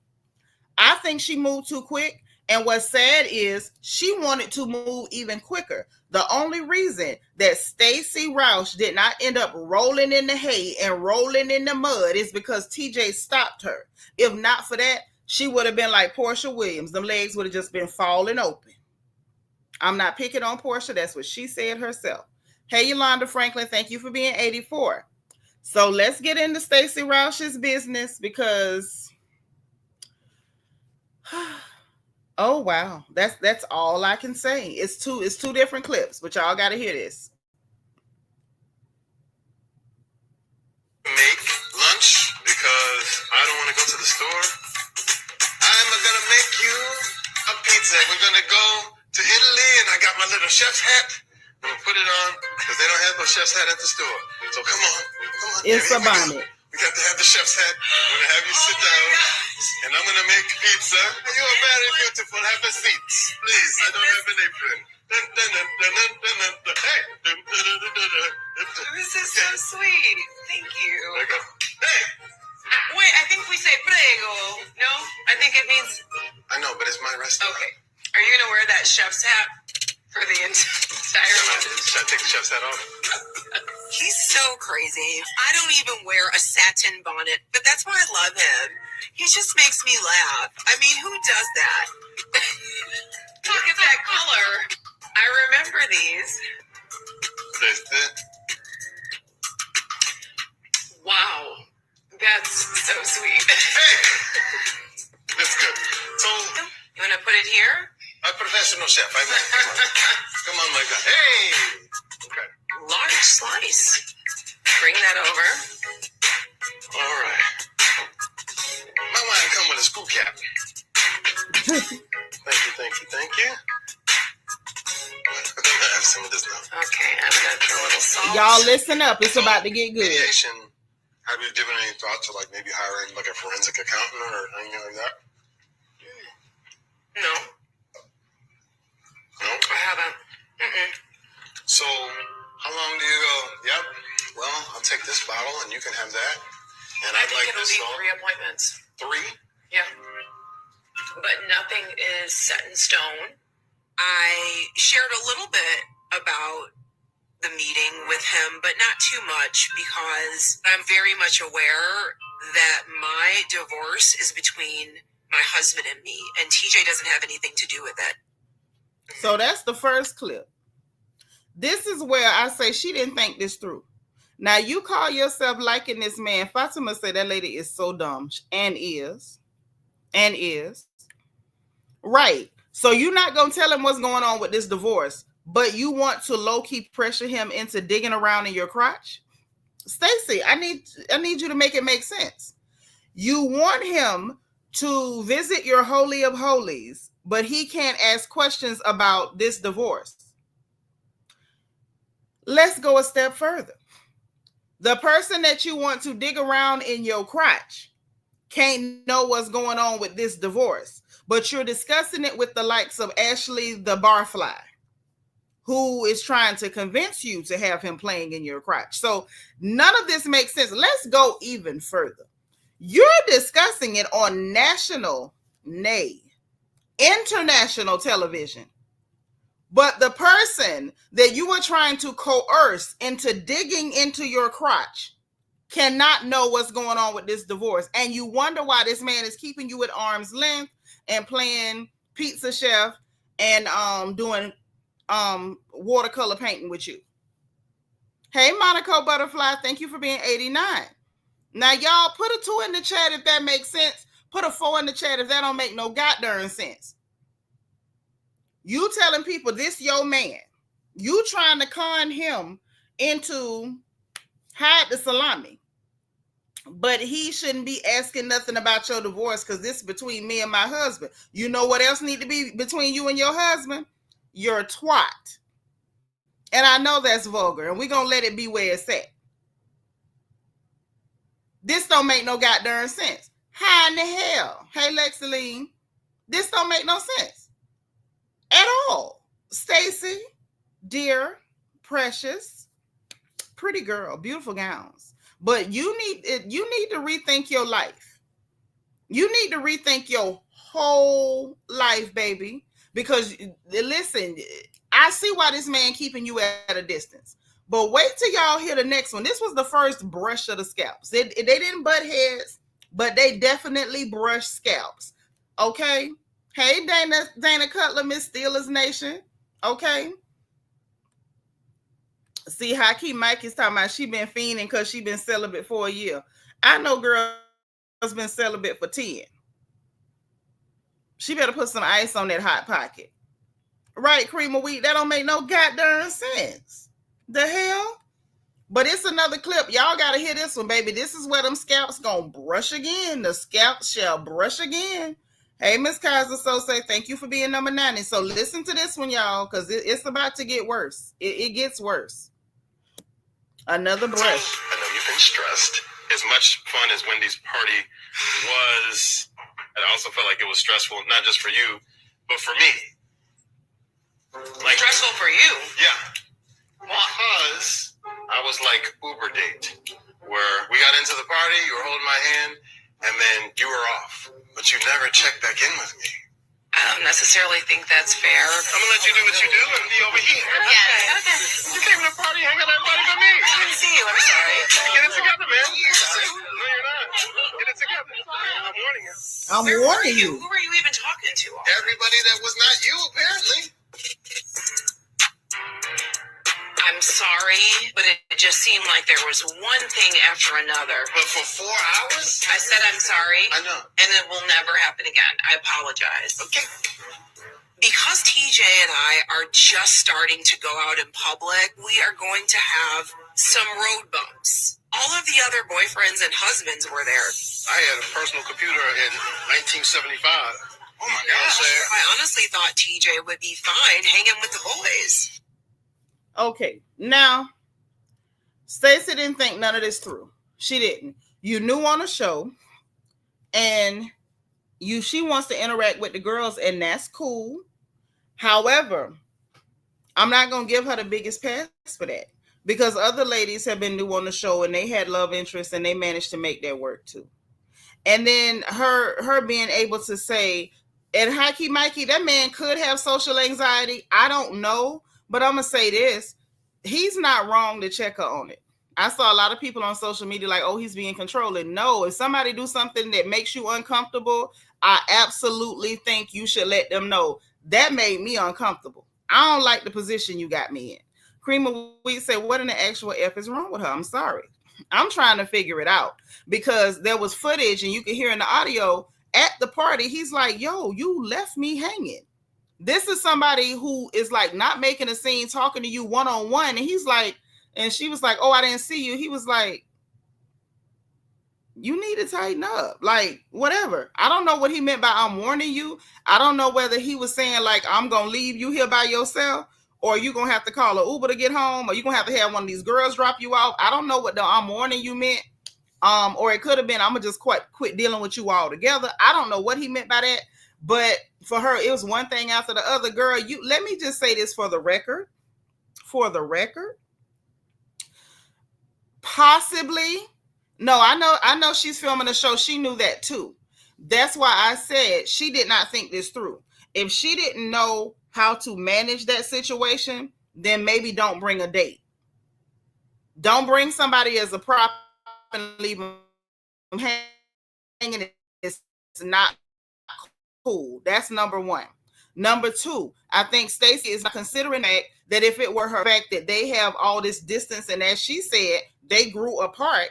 I think she moved too quick, and what's sad is she wanted to move even quicker. The only reason that Stacey Rousch did not end up rolling in the hay and rolling in the mud is because TJ stopped her. If not for that, she would have been like Porsha Williams. Them legs would have just been falling open. I'm not picking on Porsha. That's what she said herself. Hey, Yolanda Franklin, thank you for being 84. So let's get into Stacey Rousch's business because, oh, wow. That's all I can say. It's two different clips, but y'all got to hear this. Make lunch because I don't want to go to the store. I'm going to make you a pizza. We're going to go to Italy, and I got my little chef's hat. I'm going to put it on because they don't have no chef's hat at the store. So come on. It's a bonnet. We got to have the chef's hat. I'm going to have you sit down, and I'm going to make pizza. You are very beautiful. Have a seat, please. I don't have an apron. Hey. This is so sweet. Thank you. Hey. Wait, I think we say prego. No? I think it means... I know, but it's my restaurant. Okay. Are you going to wear that chef's hat for the entire month? Should I take the chef's hat off? He's so crazy. I don't even wear a satin bonnet, but that's why I love him. He just makes me laugh. I mean, who does that? Look at that color. I remember these. Wow. That's so sweet. Hey! That's good. So, you want to put it here? a professional chef. I know. Come on, my God. Hey! Okay. Large slice. Bring that over. All right. My wine come with a screw cap. Thank you. I'm gonna have some of this now. Okay, I'm gonna throw a little salt. Y'all listen up. It's about to get good. Mediation Have you given any thought to like maybe hiring like a forensic accountant or anything like that? No. No? I haven't. So, how long do you go? Yep. Well, I'll take this bottle and you can have that. And I think it'll be 3 appointments. 3? Yeah. But nothing is set in stone. I shared a little bit about the meeting with him, but not too much because I'm very much aware that my divorce is between my husband and me, and TJ doesn't have anything to do with it. So that's the first clip. This is where I say she didn't think this through. Now you call yourself liking this man. Fatima said that lady is so dumb and is. Right. So you're not going to tell him what's going on with this divorce, but you want to low-key pressure him into digging around in your crotch? Stacey, I need you to make it make sense. You want him to visit your holy of holies, but he can't ask questions about this divorce. Let's go a step further. The person that you want to dig around in your crotch can't know what's going on with this divorce, but you're discussing it with the likes of Ashley the Barfly, who is trying to convince you to have him playing in your crotch. So none of this makes sense. Let's go even further. You're discussing it on national, international television. But the person that you were trying to coerce into digging into your crotch cannot know what's going on with this divorce. And you wonder why this man is keeping you at arm's length and playing pizza chef and doing watercolor painting with you. Hey, Monaco Butterfly, thank you for being 89. Now, y'all put a 2 in the chat if that makes sense. Put a 4 in the chat if that don't make no goddamn sense. You telling people this your man. You trying to con him into hide the salami. But he shouldn't be asking nothing about your divorce because this is between me and my husband. You know what else need to be between you and your husband? You're twat. And I know that's vulgar, and we're going to let it be where it's at. This don't make no goddamn sense. How in the hell? Hey, Lexaline, this don't make no sense at all. Stacey, dear, precious, pretty girl, beautiful gowns. But you need to rethink your life. You need to rethink your whole life, baby. Because, listen, I see why this man keeping you at a distance. But wait till y'all hear the next one. This was the first brush of the scalps. They didn't butt heads, but they definitely brushed scalps. Okay? Hey, Dana Cutler, Miss Steelers Nation. Okay? See, Hakeem Mike is talking about she been fiending because she been celibate for a year. I know girls been celibate for 10. She better put some ice on that hot pocket. Right, cream of wheat. That don't make no goddamn sense. The hell? But it's another clip. Y'all got to hear this one, baby. This is where them scalps gonna brush again. The scalp shall brush again. Hey, Miss Kaiser, so say thank you for being number 90. So listen to this one, y'all, because it's about to get worse. It gets worse. Another brush. I know you've been stressed. As much fun as Wendy's party was, I also felt like it was stressful, not just for you, but for me. Like stressful for you? Yeah. Because I was like Uber date, where we got into the party, you were holding my hand, and then you were off. But you never checked back in with me. I don't necessarily think that's fair. I'm going to let you do what you do and be over here. Yeah, okay. You came to the party, hang out with everybody but me. I didn't see you, I'm sorry. Get it together, man. No, you're not. Get it together. I'm warning you. I'm warning you. Who were you even talking to? Everybody that was not you, apparently. I'm sorry, but it just seemed like there was one thing after another. But for 4 hours? I said I'm sorry. I know. And it will never happen again. I apologize. Okay. Because TJ and I are just starting to go out in public, we are going to have some road bumps. All of the other boyfriends and husbands were there. I had a personal computer in 1975. Oh my gosh. I honestly thought TJ would be fine hanging with the boys. Okay, now, Stacey didn't think none of this through. She didn't. You knew on a show, and she wants to interact with the girls, and that's cool. However, I'm not going to give her the biggest pass for that, because other ladies have been new on the show and they had love interests and they managed to make that work too. And then her being able to say, and Hikey Mikey, that man could have social anxiety. I don't know, but I'm going to say this. He's not wrong to check her on it. I saw a lot of people on social media like, oh, he's being controlling. No, if somebody do something that makes you uncomfortable, I absolutely think you should let them know. That made me uncomfortable. I don't like the position you got me in. Cream of Wheat said, what in the actual F is wrong with her? I'm sorry. I'm trying to figure it out, because there was footage and you can hear in the audio at the party. He's like, yo, you left me hanging. This is somebody who is like not making a scene, talking to you one-on-one. And he's like, and she was like, oh, I didn't see you. He was like, you need to tighten up. Like, whatever. I don't know what he meant by I'm warning you. I don't know whether he was saying like, I'm going to leave you here by yourself, or you're going to have to call an Uber to get home, or you're going to have to have one of these girls drop you off. I don't know what the I'm warning you meant. Or it could have been, I'm going to just quit dealing with you all together. I don't know what he meant by that. But for her, it was one thing after the other. Girl, let me just say this for the record. Possibly. No, I know she's filming a show. She knew that too. That's why I said she did not think this through. If she didn't know how to manage that situation, then maybe don't bring a date. Don't bring somebody as a prop and leave them hanging. It's not cool. That's number one. Number two, I think Stacey is considering that if it were her fact that they have all this distance, and as she said, they grew apart,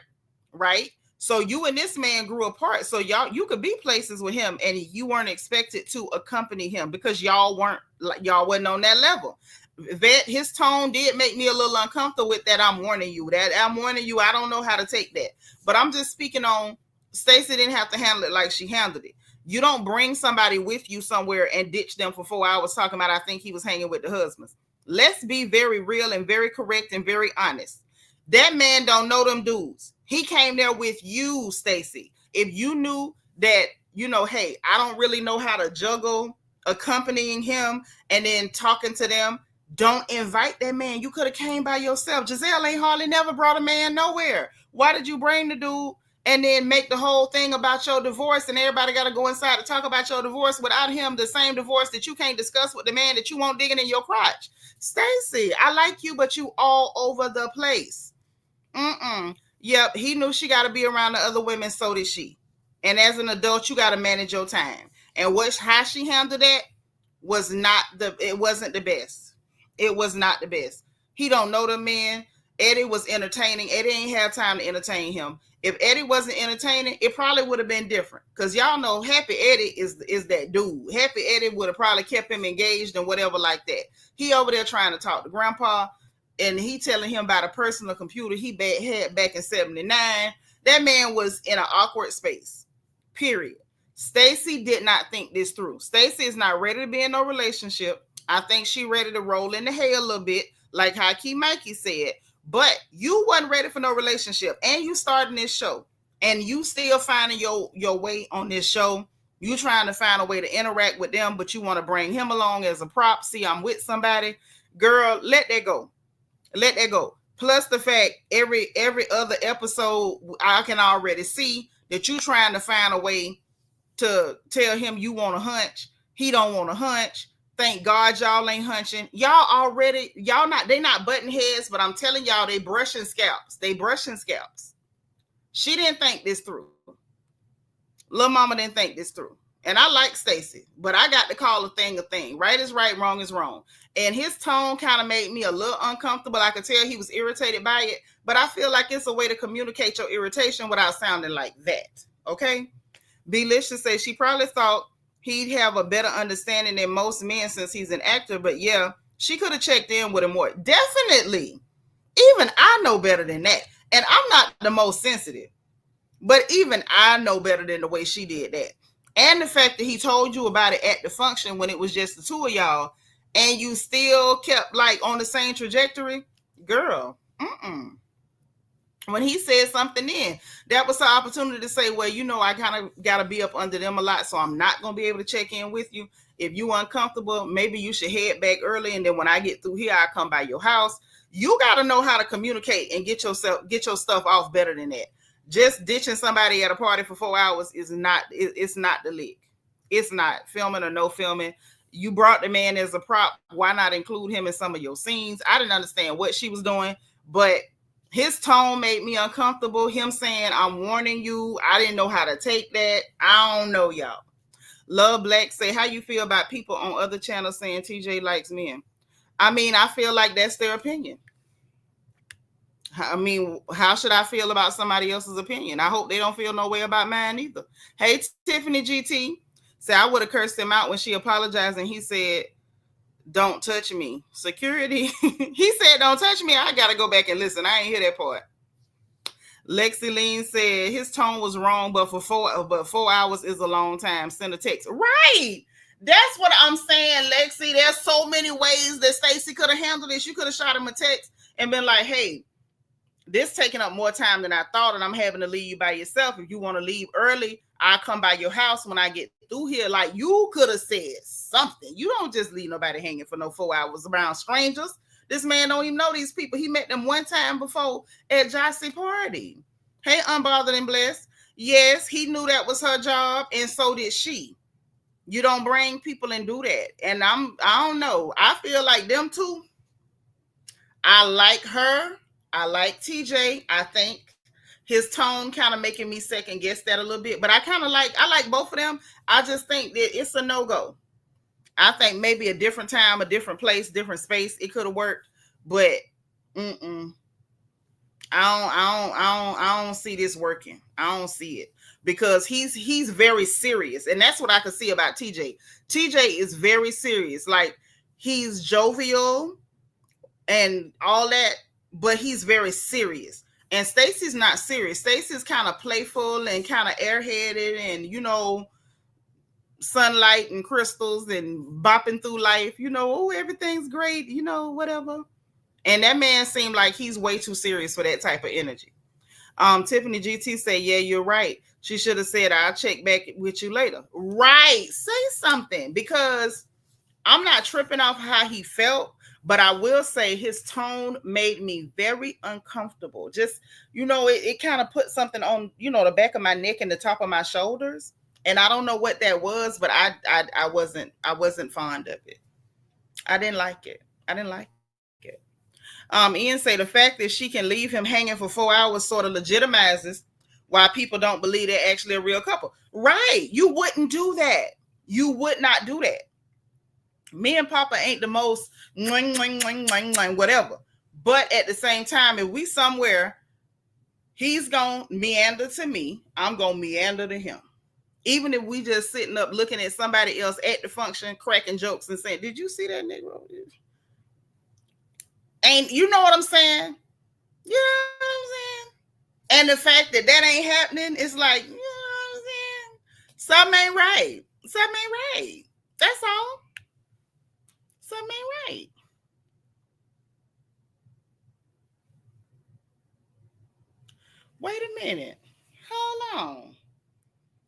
right? So you and this man grew apart. So you could be places with him and you weren't expected to accompany him because y'all wasn't on that level. Vet, his tone did make me a little uncomfortable with that. I'm warning you. I don't know how to take that. But I'm just speaking on Stacey didn't have to handle it like she handled it. You don't bring somebody with you somewhere and ditch them for 4 hours talking about, I think he was hanging with the husbands. Let's be very real and very correct and very honest. That man don't know them dudes. He came there with you, Stacey. If you knew that, hey, I don't really know how to juggle accompanying him and then talking to them, don't invite that man. You could have came by yourself. Gizelle ain't hardly never brought a man nowhere. Why did you bring the dude and then make the whole thing about your divorce and everybody got to go inside to talk about your divorce without him, the same divorce that you can't discuss with the man that you won't digging in your crotch? Stacey, I like you, but you all over the place. Yep, he knew she got to be around the other women, so did she. And as an adult, you got to manage your time. And how she handled that wasn't the best. It was not the best. He don't know the man. Eddie was entertaining. Eddie ain't have time to entertain him. If Eddie wasn't entertaining, it probably would have been different. Because y'all know Happy Eddie is that dude. Happy Eddie would have probably kept him engaged and whatever like that. He over there trying to talk to Grandpa, and he telling him about a personal computer he had back in 79. That man was in an awkward space, period. Stacey did not think this through. Stacey is not ready to be in no relationship. I think she ready to roll in the hay a little bit, like Hakeem Mikey said. But you wasn't ready for no relationship, and you starting this show, and you still finding your way on this show. You trying to find a way to interact with them, but you want to bring him along as a prop. See, I'm with somebody. Girl, let that go. Let that go. Plus the fact every other episode, I can already see that you trying to find a way to tell him you want to hunch. He don't want to hunch. Thank God y'all ain't hunching. They not button heads, but I'm telling y'all, they brushing scalps. She didn't think this through. Lil' mama didn't think this through. And I like Stacey, but I got to call a thing a thing. Right is right, wrong is wrong. And his tone kind of made me a little uncomfortable. I could tell he was irritated by it, but I feel like it's a way to communicate your irritation without sounding like that. Okay? Belicious says she probably thought he'd have a better understanding than most men since he's an actor, but yeah, she could have checked in with him more. Definitely. Even I know better than that. And I'm not the most sensitive, but even I know better than the way she did that. And the fact that he told you about it at the function when it was just the two of y'all, and you still kept like on the same trajectory, girl. When he said something then, that was the opportunity to say, well, you know, I kind of got to be up under them a lot, so I'm not going to be able to check in with you. If you uncomfortable, maybe you should head back early, and then when I get through here, I come by your house. You got to know how to communicate and get your stuff off better than that. Just ditching somebody at a party for 4 hours is not, it's not the lick. It's not filming or no filming. You brought the man as a prop. Why not include him in some of your scenes? I didn't understand what she was doing, but his tone made me uncomfortable. Him saying, I'm warning you. I didn't know how to take that. I don't know, y'all. Love Black say, how you feel about people on other channels saying TJ likes men? I mean, I feel like that's their opinion. I mean, how should I feel about somebody else's opinion? I hope they don't feel no way about mine either. Hey, Tiffany GT say, I would have cursed him out when she apologized and he said, don't touch me. Security. He said, don't touch me. I got to go back and listen. I ain't hear that part. Lexi Lean said his tone was wrong, but 4 hours is a long time. Send a text. Right. That's what I'm saying, Lexi. There's so many ways that Stacey could have handled this. You could have shot him a text and been like, hey, this taking up more time than I thought, and I'm having to leave you by yourself. If you want to leave early, I'll come by your house when I get through here. Like, you could have said something. You don't just leave nobody hanging for no 4 hours around strangers. This man don't even know these people. He met them one time before at Jossie party. Hey, Unbothered and Blessed. Yes, he knew that was her job, and so did she. You don't bring people and do that. And I don't know. I feel like them two. I like her. I like TJ. I think his tone kind of making me second guess that a little bit, but I like both of them. I just think that it's a no-go. I think maybe a different time, a different place, different space, it could have worked, but I don't see this working. I don't see it because he's very serious, and that's what I could see about TJ. TJ is very serious. Like, he's jovial and all that, but he's very serious. And Stacey's not serious. Stacey's kind of playful and kind of airheaded and, you know, sunlight and crystals and bopping through life, you know, oh, everything's great, you know, whatever. And that man seemed like he's way too serious for that type of energy. Tiffany GT say, yeah, you're right. She should have said, I'll check back with you later. Right. Say something, because I'm not tripping off how he felt. But I will say his tone made me very uncomfortable. Just, you know, it kind of put something on, you know, the back of my neck and the top of my shoulders. And I don't know what that was, but I wasn't fond of it. I didn't like it. Ian say the fact that she can leave him hanging for 4 hours sort of legitimizes why people don't believe they're actually a real couple. Right. You wouldn't do that. You would not do that. Me and Papa ain't the most whatever. But at the same time, if we somewhere, he's going to meander to me. I'm going to meander to him. Even if we just sitting up looking at somebody else at the function, cracking jokes and saying, did you see that nigga? And you know what I'm saying? You know what I'm saying? And the fact that that ain't happening is like, you know what I'm saying? Something ain't right. That's all. Something ain't right. Wait a minute. Hold on.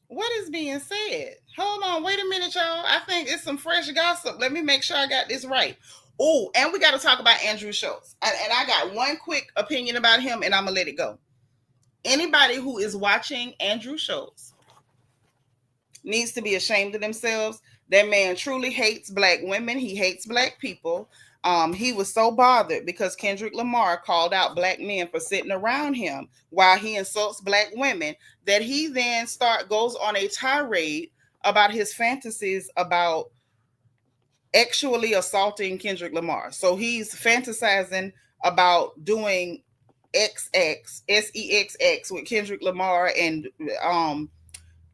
What is being said? Hold on. Wait a minute, y'all. I think it's some fresh gossip. Let me make sure I got this right. Oh, and we got to talk about Andrew Schulz. And I got one quick opinion about him, and I'm going to let it go. Anybody who is watching Andrew Schulz needs to be ashamed of themselves. That man truly hates Black women. He hates Black people. He was so bothered because Kendrick Lamar called out Black men for sitting around him while he insults Black women that he then goes on a tirade about his fantasies about actually assaulting Kendrick Lamar. So he's fantasizing about doing sex with Kendrick Lamar and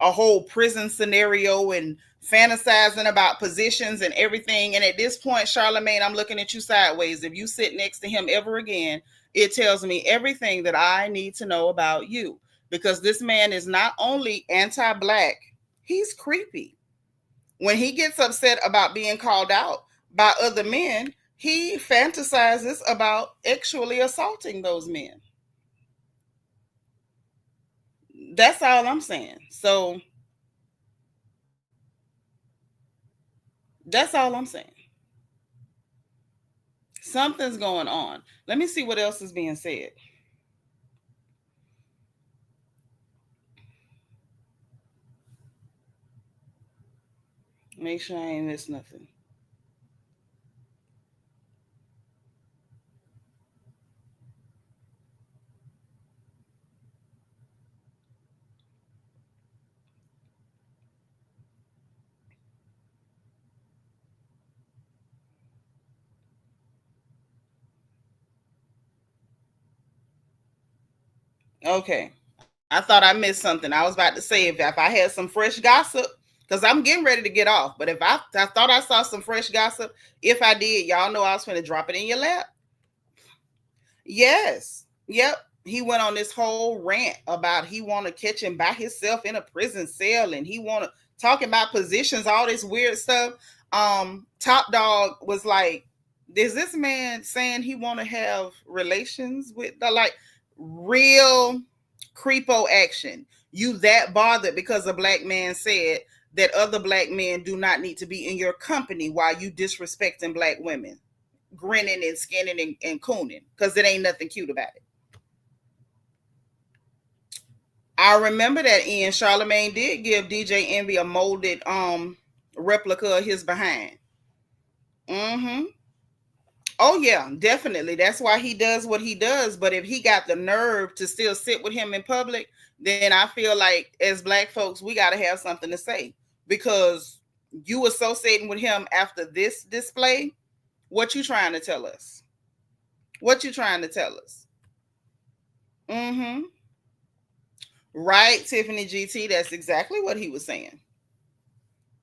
a whole prison scenario and fantasizing about positions and everything. And at this point, Charlamagne, I'm looking at you sideways. If you sit next to him ever again, it tells me everything that I need to know about you, because this man is not only anti-Black, he's creepy. When he gets upset about being called out by other men, he fantasizes about actually assaulting those men. That's all I'm saying. So that's all I'm saying. Something's going on. Let me see what else is being said. Make sure I ain't missed nothing. Okay. I thought I missed something. I was about to say if I had some fresh gossip, because I'm getting ready to get off. But if I thought I saw some fresh gossip, if I did, y'all know I was going to drop it in your lap. Yes. Yep. He went on this whole rant about he want to catch him by himself in a prison cell, and he want to talking about positions, all this weird stuff. Top Dog was like, is this man saying he want to have relations with the like real creepo action? You that bothered because a black man said that other black men do not need to be in your company while you disrespecting black women, grinning and skinning and cooning, because it ain't nothing cute about it. I remember that Ian Charlemagne did give DJ Envy a molded replica of his behind. Mm-hmm. Oh yeah, definitely. That's why he does what he does. But if he got the nerve to still sit with him in public, then I feel like as black folks, we got to have something to say, because you associating with him after this display. What you trying to tell us? What you trying to tell us? Mm-hmm. Right, Tiffany GT. That's exactly what he was saying.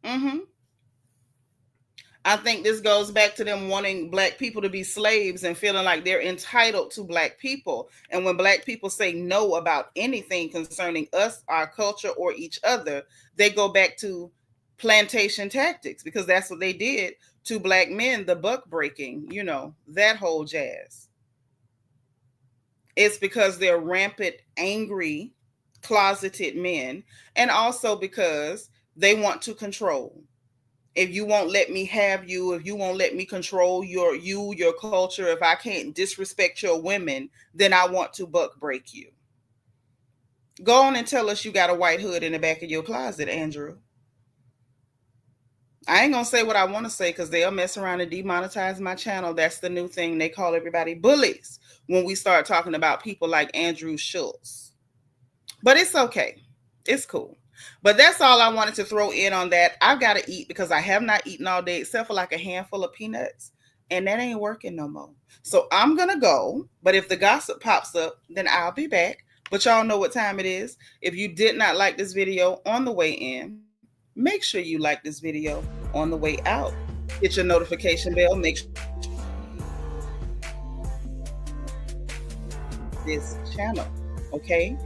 Mm-hmm. I think this goes back to them wanting black people to be slaves and feeling like they're entitled to black people. And when black people say no about anything concerning us, our culture, or each other, they go back to plantation tactics, because that's what they did to black men, the buck breaking, you know, that whole jazz. It's because they're rampant, angry, closeted men, and also because they want to control. If you won't let me have you, if you won't let me control your culture, if I can't disrespect your women, then I want to buck break you. Go on and tell us you got a white hood in the back of your closet, Andrew. I ain't going to say what I want to say because they'll mess around and demonetize my channel. That's the new thing. They call everybody bullies when we start talking about people like Andrew Schulz. But it's okay. It's cool. But that's all I wanted to throw in on that. I've got to eat because I have not eaten all day except for like a handful of peanuts. And that ain't working no more. So I'm going to go. But if the gossip pops up, then I'll be back. But y'all know what time it is. If you did not like this video on the way in, make sure you like this video on the way out. Hit your notification bell. Make sure this channel. Okay?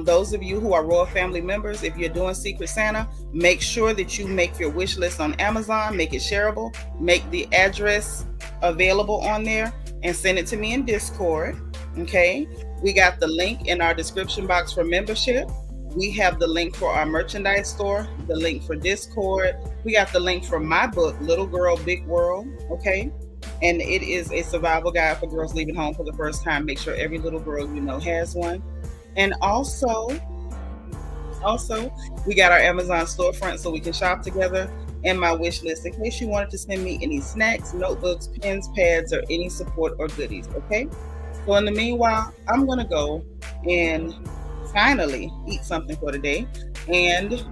Those of you who are Royal Family members, if you're doing Secret Santa, make sure that you make your wish list on Amazon, make it shareable, make the address available on there, and send it to me in Discord. Okay? We got the link in our description box for membership. We have the link for our merchandise store, the link for Discord. We got the link for my book, Little Girl, Big World. Okay? And it is a survival guide for girls leaving home for the first time. Make sure every little girl you know has one. And also, we got our Amazon storefront so we can shop together, and my wish list in case you wanted to send me any snacks, notebooks, pens, pads, or any support or goodies. Okay? So in the meanwhile, I'm going to go and finally eat something for the day and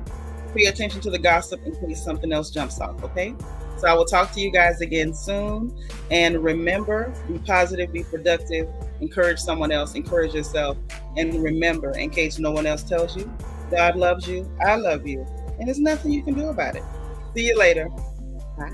pay attention to the gossip in case something else jumps off. Okay? So I will talk to you guys again soon. And remember, be positive, be productive, encourage someone else, encourage yourself. And remember, in case no one else tells you, God loves you, I love you, and there's nothing you can do about it. See you later. Bye.